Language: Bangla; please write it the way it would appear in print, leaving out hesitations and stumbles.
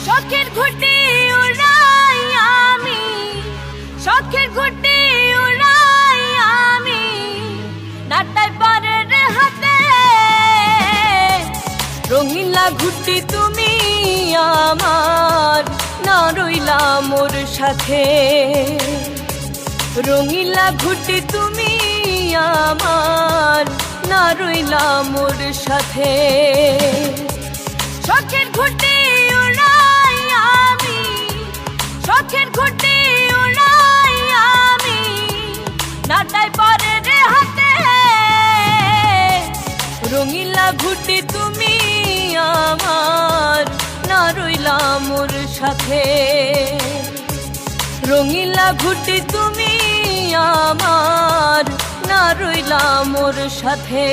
শখের ঘুটি উড়াই আমি, শখের ঘুটি উড়াই আমি, নাটাই পারের হাতে। রঙিলা ঘুটি তুমি আমার, না রইলা মোর সাথে। রঙিলা ঘুটি তুমি আমার, না রইলা মোর সাথে। শখের ঘুটি উড়াই আমি, শখের ঘুটি উড়াই আমি, নাটাই পারের হাতে। রঙিলা ঘুটি তুমি আমার, না রইলা মোর সাথে। রঙিলা ঘুটি তুমি আমার, না রইলা মোর সাথে।